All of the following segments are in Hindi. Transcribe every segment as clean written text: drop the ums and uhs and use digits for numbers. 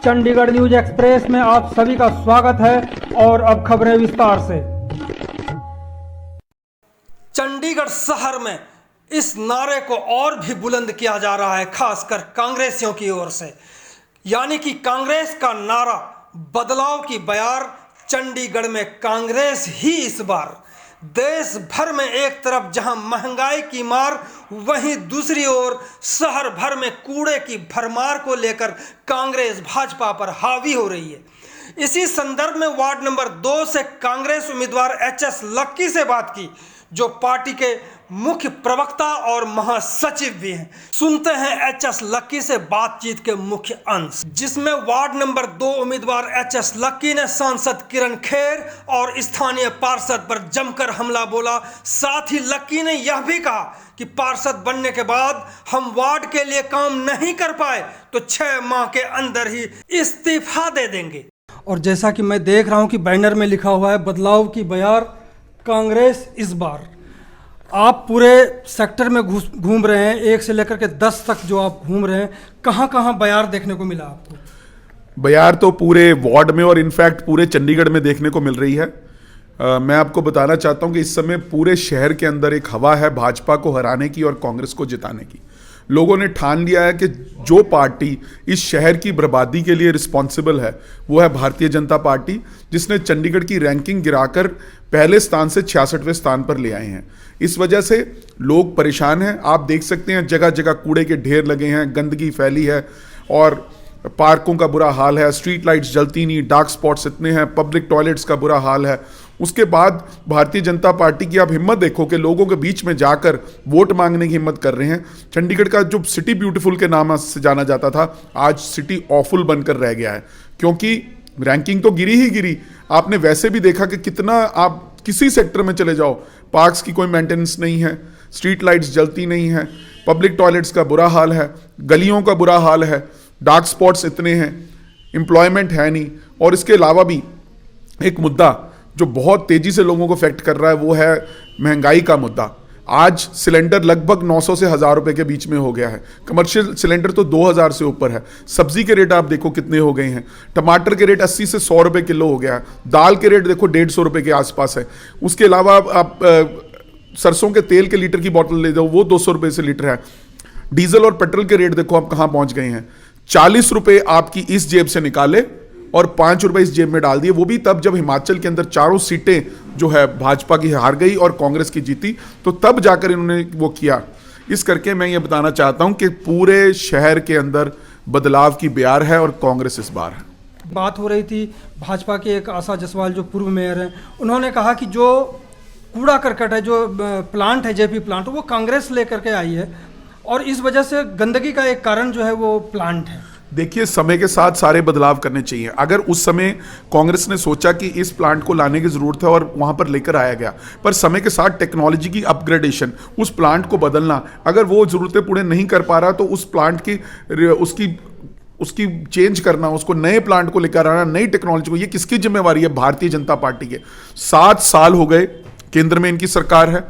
चंडीगढ़ न्यूज एक्सप्रेस में आप सभी का स्वागत है और अब खबरें विस्तार से। चंडीगढ़ शहर में इस नारे को और भी बुलंद किया जा रहा है, खासकर कांग्रेसियों की ओर से, यानी कि कांग्रेस का नारा बदलाव की बयार। चंडीगढ़ में कांग्रेस ही इस बार। देश भर में एक तरफ जहां महंगाई की मार, वहीं दूसरी ओर शहर भर में कूड़े की भरमार को लेकर कांग्रेस भाजपा पर हावी हो रही है। इसी संदर्भ में वार्ड नंबर 2 से कांग्रेस उम्मीदवार एचएस लक्की से बात की, जो पार्टी के मुख्य प्रवक्ता और महासचिव भी हैं। सुनते हैं एचएस लक्की से बातचीत के मुख्य अंश, जिसमें वार्ड नंबर 2 उम्मीदवार एचएस लक्की ने सांसद किरण खेर और स्थानीय पार्षद पर जमकर हमला बोला। साथ ही लक्की ने यह भी कहा कि पार्षद बनने के बाद हम वार्ड के लिए काम नहीं कर पाए तो 6 माह के अंदर ही इस्तीफा दे देंगे। और जैसा कि मैं देख रहा हूं कि बैनर में लिखा हुआ है बदलाव की बयार, कांग्रेस इस बार। आप पूरे सेक्टर में घूम रहे हैं, 1 से लेकर के 10 तक जो आप घूम रहे हैं, कहां कहां बयार देखने को मिला आपको? बयार तो पूरे वार्ड में और इनफैक्ट पूरे चंडीगढ़ में देखने को मिल रही है। मैं आपको बताना चाहता हूं कि इस समय पूरे शहर के अंदर एक हवा है भाजपा को हराने की और कांग्रेस को जिताने की। लोगों ने ठान लिया है कि जो पार्टी इस शहर की बर्बादी के लिए रिस्पॉन्सिबल है वो है भारतीय जनता पार्टी, जिसने चंडीगढ़ की रैंकिंग गिराकर पहले स्थान से 66वें स्थान पर ले आए हैं। इस वजह से लोग परेशान हैं। आप देख सकते हैं जगह जगह कूड़े के ढेर लगे हैं, गंदगी फैली है और पार्कों का बुरा हाल है, स्ट्रीट लाइट्स जलती नहीं, डार्क स्पॉट्स इतने हैं, पब्लिक टॉयलेट्स का बुरा हाल है। उसके बाद भारतीय जनता पार्टी की आप हिम्मत देखो कि लोगों के बीच में जाकर वोट मांगने की हिम्मत कर रहे हैं। चंडीगढ़ का जो सिटी ब्यूटीफुल के नाम से जाना जाता था, आज सिटी ऑफुल बनकर रह गया है, क्योंकि रैंकिंग तो गिरी ही गिरी। आपने वैसे भी देखा कि कितना, आप किसी सेक्टर में चले जाओ, पार्क्स की कोई मेंटेनेंस नहीं है, स्ट्रीट लाइट्स जलती नहीं है, पब्लिक टॉयलेट्स का बुरा हाल है, गलियों का बुरा हाल है, डार्क स्पॉट्स इतने हैं, एम्प्लॉयमेंट है नहीं। और इसके अलावा भी एक मुद्दा जो बहुत तेजी से लोगों को अफेक्ट कर रहा है वो है महंगाई का मुद्दा। आज सिलेंडर लगभग 900 से 1000 रुपए के बीच में हो गया है। कमर्शियल सिलेंडर तो 2000 से ऊपर है। सब्जी के रेट आप देखो कितने हो गए हैं। टमाटर के रेट 80 से 100 रुपए किलो हो गया है। दाल के रेट देखो 150 रुपए के आसपास है। उसके अलावा आप सरसों के तेल के लीटर की बोतल ले जाओ, वो 200 रुपए से लीटर है। डीजल और पेट्रोल के रेट देखो आप कहाँ पहुंच गए हैं। 40 रुपए आपकी इस जेब से निकाले और 5 रुपए इस जेब में डाल दिए, वो भी तब जब हिमाचल के अंदर चारों सीटें जो है भाजपा की हार गई और कांग्रेस की जीती, तो तब जाकर इन्होंने वो किया। इस करके मैं ये बताना चाहता हूं कि पूरे शहर के अंदर बदलाव की बयार है और कांग्रेस इस बार है। बात हो रही थी भाजपा के एक आशा जसवाल जो पूर्व मेयर हैं, उन्होंने कहा कि जो कूड़ा करकट है, जो प्लांट है जेपी प्लांट, वो कांग्रेस लेकर के आई है और इस वजह से गंदगी का एक कारण जो है वो प्लांट है। देखिए, समय के साथ सारे बदलाव करने चाहिए। अगर उस समय कांग्रेस ने सोचा कि इस प्लांट को लाने की जरूरत है और वहां पर लेकर आया गया, पर समय के साथ टेक्नोलॉजी की अपग्रेडेशन, उस प्लांट को बदलना, अगर वो जरूरतें पूरे नहीं कर पा रहा तो उस प्लांट की उसकी चेंज करना, उसको नए प्लांट को लेकर आना, नई टेक्नोलॉजी को, ये किसकी जिम्मेवारी है? भारतीय जनता पार्टी के। 7 साल हो गए केंद्र में इनकी सरकार है,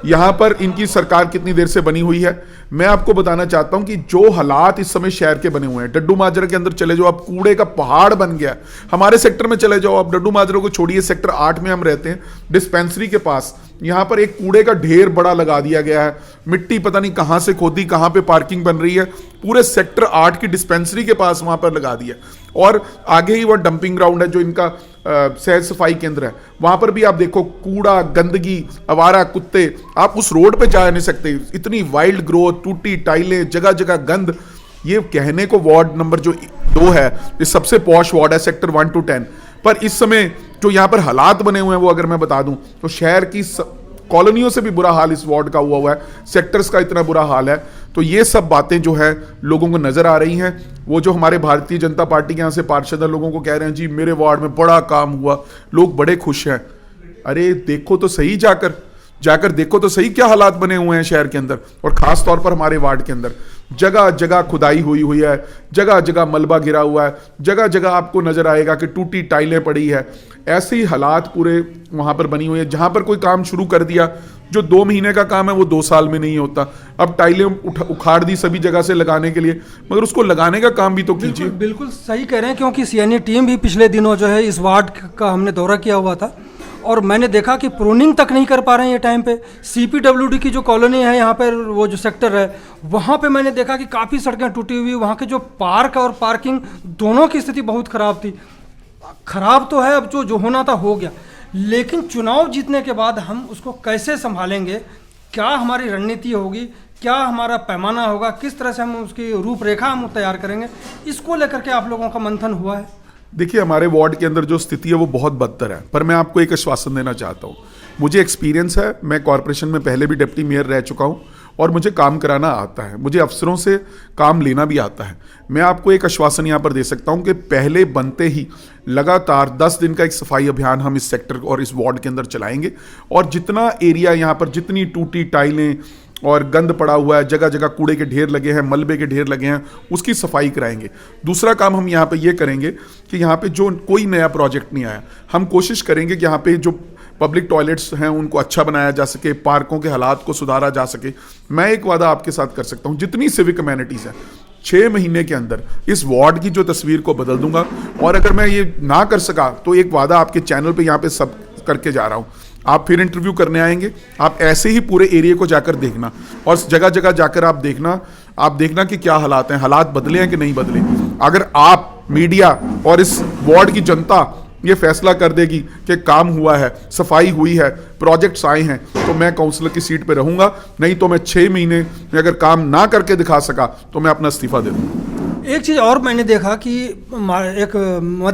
यहां पर इनकी सरकार कितनी देर से बनी हुई है। मैं आपको बताना चाहता हूं कि जो हालात इस समय शहर के बने हुए हैं, डड्डू माजरा के अंदर चले जाओ, आप कूड़े का पहाड़ बन गया। हमारे सेक्टर में चले जाओ आप, डड्डू माजरा को छोड़िए, सेक्टर 8 में हम रहते हैं, डिस्पेंसरी के पास, यहां पर एक कूड़े का ढेर बड़ा लगा दिया गया है। मिट्टी पता नहीं कहां से खोदी, कहां पे पार्किंग बन रही है, पूरे सेक्टर 8 की डिस्पेंसरी के पास वहां पर लगा दिया। और आगे ही वो डंपिंग ग्राउंड है जो इनका सहज सफाई केंद्र है, वहां पर भी आप देखो कूड़ा, गंदगी, आवारा कुत्ते, आप उस रोड पे जा नहीं सकते, इतनी वाइल्ड ग्रोथ, टूटी टाइलें, जगह जगह गंद। ये कहने को वार्ड नंबर जो 2 है, ये सबसे पॉश वार्ड है सेक्टर 1 to 10, पर इस समय जो यहाँ पर हालात बने हुए हैं वो अगर मैं बता दूं तो शहर की कॉलोनियों से भी बुरा हाल इस वार्ड का हुआ है, सेक्टर्स का इतना बुरा हाल है। तो ये सब बातें जो है लोगों को नजर आ रही हैं। वो जो हमारे भारतीय जनता पार्टी के यहाँ से पार्षद लोगों को कह रहे हैं जी मेरे वार्ड में बड़ा काम हुआ, लोग बड़े खुश हैं। अरे देखो तो सही, जाकर देखो तो सही क्या हालात बने हुए हैं शहर के अंदर, और खास तौर पर हमारे वार्ड के अंदर। जगह जगह खुदाई हुई है, जगह जगह मलबा गिरा हुआ है, जगह जगह आपको नजर आएगा कि टूटी टाइलें पड़ी है। ऐसे ही हालात पूरे वहां पर बनी हुई है। जहां पर कोई काम शुरू कर दिया जो 2 महीने का काम है वो 2 साल में नहीं होता। अब टाइलें उखाड़ दी सभी जगह से लगाने के लिए, मगर उसको लगाने का काम भी तो कीजिए। बिल्कुल सही कह रहे हैं, क्योंकि सीएनई टीम भी पिछले दिनों जो है इस वार्ड का हमने दौरा किया हुआ था और मैंने देखा कि प्रूनिंग तक नहीं कर पा रहे हैं ये टाइम पे। सीपीडब्ल्यूडी की जो कॉलोनी है यहाँ पर, वो जो सेक्टर है वहाँ पे मैंने देखा कि काफ़ी सड़कें टूटी हुई, वहाँ के जो पार्क और पार्किंग दोनों की स्थिति बहुत ख़राब थी। ख़राब तो है, अब जो होना था हो गया, लेकिन चुनाव जीतने के बाद हम उसको कैसे संभालेंगे, क्या हमारी रणनीति होगी, क्या हमारा पैमाना होगा, किस तरह से हम उसकी रूपरेखा हम तैयार करेंगे, इसको लेकर के आप लोगों का मंथन हुआ है? देखिए, हमारे वार्ड के अंदर जो स्थिति है वो बहुत बदतर है, पर मैं आपको एक आश्वासन देना चाहता हूँ। मुझे एक्सपीरियंस है, मैं कॉरपोरेशन में पहले भी डिप्टी मेयर रह चुका हूँ और मुझे काम कराना आता है, मुझे अफसरों से काम लेना भी आता है। मैं आपको एक आश्वासन यहाँ पर दे सकता हूँ कि पहले बनते ही लगातार 10 दिन का एक सफाई अभियान हम इस सेक्टर और इस वार्ड के अंदर चलाएंगे और जितना एरिया यहाँ पर, जितनी टूटी टाइलें और गंद पड़ा हुआ है, जगह जगह कूड़े के ढेर लगे हैं, मलबे के ढेर लगे हैं, उसकी सफाई कराएंगे। दूसरा काम हम यहाँ पे ये करेंगे कि यहाँ पे जो कोई नया प्रोजेक्ट नहीं आया, हम कोशिश करेंगे कि यहाँ पे जो पब्लिक टॉयलेट्स हैं उनको अच्छा बनाया जा सके, पार्कों के हालात को सुधारा जा सके। मैं एक वादा आपके साथ कर सकता हूँ, जितनी सिविक कम्युनिटीज़ हैं 6 महीने के अंदर इस वार्ड की जो तस्वीर को बदल दूंगा। और अगर मैं ये ना कर सका तो एक वादा आपके चैनल पे यहाँ पे सब करके जा रहा हूँ, आप फिर इंटरव्यू करने आएंगे, आप ऐसे ही पूरे एरिया को जाकर देखना और जगह जगह जाकर आप देखना कि क्या हालात हैं, हालात बदले हैं कि नहीं बदले। अगर आप, मीडिया और इस वार्ड की जनता ये फैसला कर देगी कि काम हुआ है, सफाई हुई है, प्रोजेक्ट्स आए हैं, तो मैं काउंसलर की सीट पे रहूंगा, नहीं तो मैं 6 महीने में अगर काम ना करके दिखा सका तो मैं अपना इस्तीफा दे दूंगा। एक चीज़ और मैंने देखा कि एक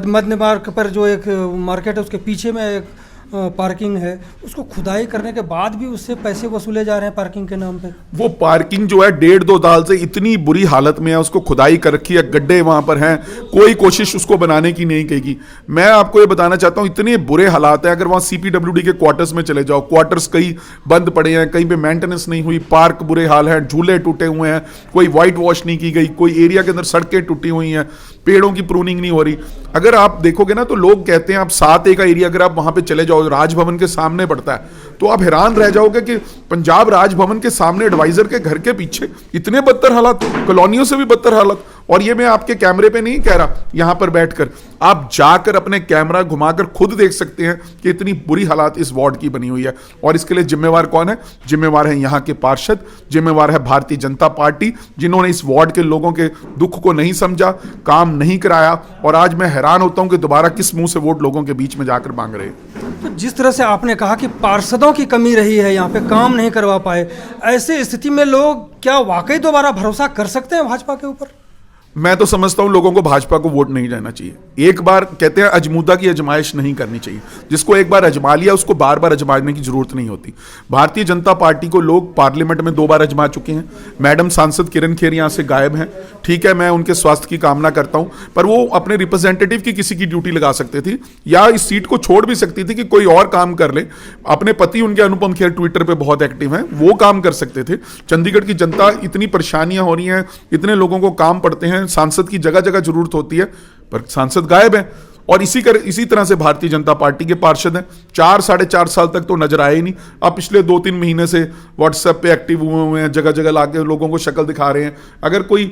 मध्य मार्ग पर जो एक मार्केट है उसके पीछे में एक पार्किंग है, उसको खुदाई करने के बाद भी उससे पैसे वसूले जा रहे हैं पार्किंग के नाम पे। वो पार्किंग जो है 1.5-2 साल से इतनी बुरी हालत में है, उसको खुदाई कर रखी है, गड्ढे वहां पर हैं, कोई कोशिश उसको बनाने की नहीं कहेगी। मैं आपको ये बताना चाहता हूँ, इतने बुरे हालात है, अगर वहां सीपीडब्ल्यूडी के क्वार्टर्स में चले जाओ, क्वार्टर्स कई बंद पड़े हैं, कहीं पे मेंटेनेंस नहीं हुई, पार्क बुरे हाल है, झूले टूटे हुए हैं, कोई व्हाइट वॉश नहीं की गई, कोई एरिया के अंदर सड़कें टूटी हुई हैं, पेड़ों की प्रूनिंग नहीं हो रही। अगर आप देखोगे ना तो लोग कहते हैं, आप 7A का एरिया अगर आप वहां पे चले जाओ, राजभवन के सामने पड़ता है, तो आप हैरान रह जाओगे कि पंजाब राजभवन के सामने एडवाइजर के घर के पीछे इतने बदतर हालात, कॉलोनियों से भी बदतर हालत। और ये मैं आपके कैमरे पे नहीं कह रहा, यहां पर बैठकर आप जाकर अपने कैमरा घुमाकर खुद देख सकते हैं कि इतनी बुरी हालात इस वार्ड की बनी हुई है। और इसके लिए जिम्मेवार कौन है? जिम्मेवार है यहाँ के पार्षद, जिम्मेवार है भारतीय जनता पार्टी, जिन्होंने इस वार्ड के लोगों के दुख को नहीं समझा, काम नहीं कराया। और आज मैं हैरान होता हूं कि दोबारा किस मुंह से वोट लोगों के बीच में जाकर मांग रहे हैं। तो जिस तरह से आपने कहा कि पार्षदों की कमी रही है, यहाँ पे काम नहीं करवा पाए, ऐसे स्थिति में लोग क्या वाकई दोबारा भरोसा कर सकते हैं भाजपा के ऊपर? मैं तो समझता हूं लोगों को भाजपा को वोट नहीं देना चाहिए। एक बार कहते हैं अजमूदा की आजमाइश नहीं करनी चाहिए, जिसको एक बार आजमा लिया उसको बार बार आजमाने की जरूरत नहीं होती। भारतीय जनता पार्टी को लोग पार्लियामेंट में 2 बार आजमा चुके हैं। मैडम सांसद किरण खेर यहां से गायब हैं, ठीक है, मैं उनके स्वास्थ्य की कामना करता हूं, पर वो अपने रिप्रेजेंटेटिव की किसी की ड्यूटी लगा सकते थे या इस सीट को छोड़ भी सकती थी कि कोई और काम कर ले। अपने पति उनके अनुपम खेर ट्विटर पर बहुत एक्टिव हैं, वो काम कर सकते थे। चंडीगढ़ की जनता, इतनी परेशानियां हो रही हैं, इतने लोगों को काम पड़ते हैं, सांसद की जगह जगह जरूरत होती है, पर सांसद गायब है। और इसी तरह से भारतीय जनता पार्टी के पार्षद हैं, 4-4.5 साल तक तो नजर आए ही नहीं। अब पिछले 2-3 महीने से व्हाट्सएप पे एक्टिव हुए हैं, जगह जगह लाके लोगों को शक्ल दिखा रहे हैं। अगर कोई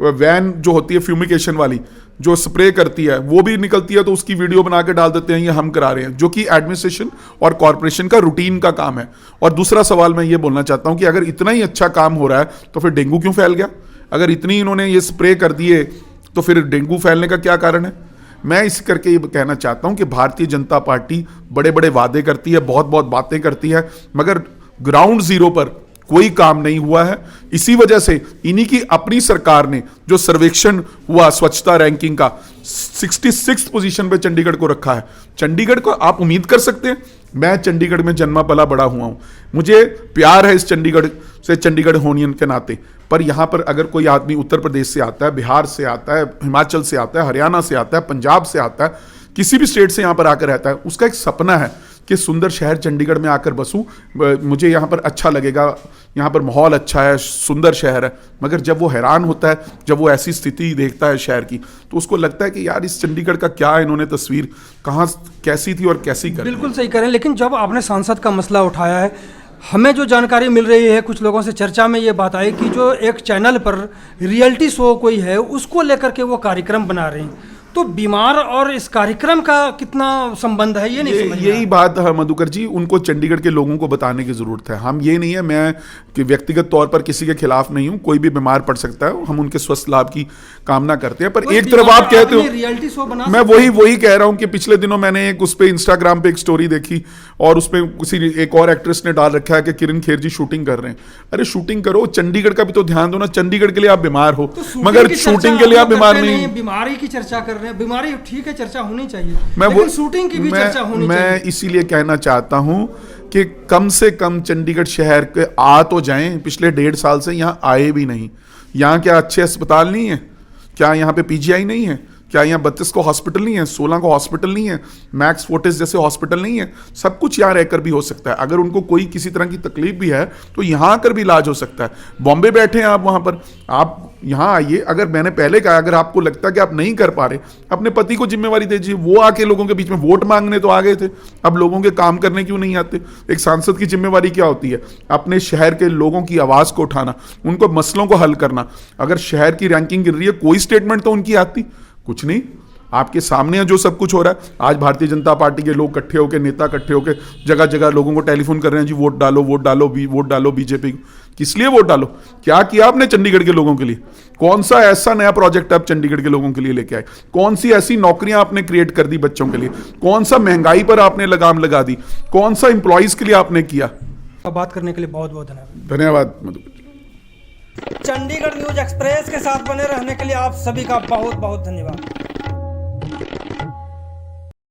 वैन जो होती है फ्यूमिकेशन वाली, जो स्प्रे करती है, वो भी निकलती है तो उसकी वीडियो बना के डाल देते हैं, ये हम करा रहे हैं, जो कि एडमिनिस्ट्रेशन और कॉर्पोरेशन का रूटीन का काम है। और दूसरा सवाल मैं ये बोलना चाहता हूं कि अगर इतना ही अच्छा काम हो रहा है तो फिर डेंगू क्यों फैल गया? अगर इतनी इन्होंने ये स्प्रे कर दिए तो फिर डेंगू फैलने का क्या कारण है? मैं इस करके ये कहना चाहता हूं कि भारतीय जनता पार्टी बड़े बड़े वादे करती है, बहुत बहुत बातें करती है, मगर ग्राउंड जीरो पर कोई काम नहीं हुआ है। इसी वजह से इन्हीं की अपनी सरकार ने जो सर्वेक्षण हुआ स्वच्छता रैंकिंग का, 66th पोजीशन पे चंडीगढ़ को रखा है। चंडीगढ़ को आप उम्मीद कर सकते हैं, मैं चंडीगढ़ में जन्मा पला बड़ा हुआ हूं, मुझे प्यार है इस चंडीगढ़ से, चंडीगढ़ होनियन के नाते। पर यहां पर अगर कोई आदमी उत्तर प्रदेश से आता है, बिहार से आता है, हिमाचल से आता है, हरियाणा से आता है, पंजाब से आता है, किसी भी स्टेट से यहां पर आकर रहता है, उसका एक सपना है कि सुंदर शहर चंडीगढ़ में आकर बसूं, मुझे यहाँ पर अच्छा लगेगा, यहाँ पर माहौल अच्छा है, सुंदर शहर है। मगर जब वो हैरान होता है, जब वो ऐसी स्थिति देखता है शहर की, तो उसको लगता है कि यार इस चंडीगढ़ का क्या इन्होंने तस्वीर कहाँ कैसी थी और कैसी कर। बिल्कुल सही कह रहे हैं, लेकिन जब आपने सांसद का मसला उठाया है, हमें जो जानकारी मिल रही है, कुछ लोगों से चर्चा में ये बात आई कि जो एक चैनल पर रियलिटी शो कोई है उसको लेकर के वो कार्यक्रम बना रहे हैं, तो बीमार और इस कार्यक्रम का कितना संबंध है ये नहीं समझ में आ रहा। यही बात है मधुकर जी, उनको चंडीगढ़ के लोगों को बताने की जरूरत है। हम ये नहीं है मैं कि व्यक्तिगत तौर पर किसी के खिलाफ नहीं हूं, कोई भी बीमार पड़ सकता है, हम उनके स्वस्थ लाभ की कामना करते हैं। पर एक तरफ आप कहते हो रियलिटी शो बना, मैं वही कह रहा हूं कि पिछले दिनों मैंने एक उस पे इंस्टाग्राम पे एक स्टोरी देखी और उसपे किसी एक और एक्ट्रेस ने डाल रखा है कि किरण खेर जी शूटिंग कर रहे हैं। अरे शूटिंग करो, चंडीगढ़ का भी तो ध्यान दो ना। चंडीगढ़ के लिए आप बीमार हो, मगर शूटिंग के लिए आप बीमार नहीं। बीमारी की चर्चा कर रहे हैं, बीमारी ठीक है, चर्चा होनी चाहिए, मैं लेकिन शूटिंग की भी चर्चा होनी चाहिए। मैं इसीलिए कहना चाहता हूं कि कम से कम चंडीगढ़ शहर के आ तो जाएं। पिछले 1.5 साल से यहाँ आए भी नहीं। यहाँ क्या अच्छे अस्पताल नहीं है? क्या यहाँ पे पीजीआई नहीं है? क्या यहाँ 32 को हॉस्पिटल नहीं है? 16 को हॉस्पिटल नहीं है? मैक्स फोर्टिस जैसे हॉस्पिटल नहीं है? सब कुछ यहाँ रहकर भी हो सकता है। अगर उनको कोई किसी तरह की तकलीफ भी है तो यहाँ आकर भी इलाज हो सकता है। बॉम्बे बैठे हैं आप, वहाँ पर आप यहाँ आइए। अगर मैंने पहले कहा, अगर आपको लगता है कि आप नहीं कर पा रहे, अपने पति को जिम्मेवारी दीजिए। वो आके लोगों के बीच में वोट मांगने तो आ गए थे, अब लोगों के काम करने क्यों नहीं आते? एक सांसद की जिम्मेवारी क्या होती है? अपने शहर के लोगों की आवाज को उठाना, उनको मसलों को हल करना। अगर शहर की रैंकिंग गिर रही है, कोई स्टेटमेंट तो उनकी आती कुछ नहीं। आपके सामने है जो सब कुछ हो रहा है। आज भारतीय जनता पार्टी के लोग इकट्ठे होकर, नेता इकट्ठे होकर जगह जगह लोगों को टेलीफोन कर रहे हैं, जी वोट डालो, वोट डालो, वोट डालो बीजेपी को। किस लिए वोट डालो? क्या किया आपने चंडीगढ़ के लोगों के लिए? कौन सा ऐसा नया प्रोजेक्ट आप चंडीगढ़ के लोगों के लिए लेके आए? कौन सी ऐसी नौकरियां आपने क्रिएट कर दी बच्चों के लिए? कौन सा महंगाई पर आपने लगाम लगा दी? कौन सा इंप्लॉइज के लिए आपने किया? बात करने के लिए बहुत बहुत धन्यवाद। धन्यवाद मधुकर। चंडीगढ़ न्यूज एक्सप्रेस के साथ बने रहने के लिए आप सभी का बहुत बहुत धन्यवाद।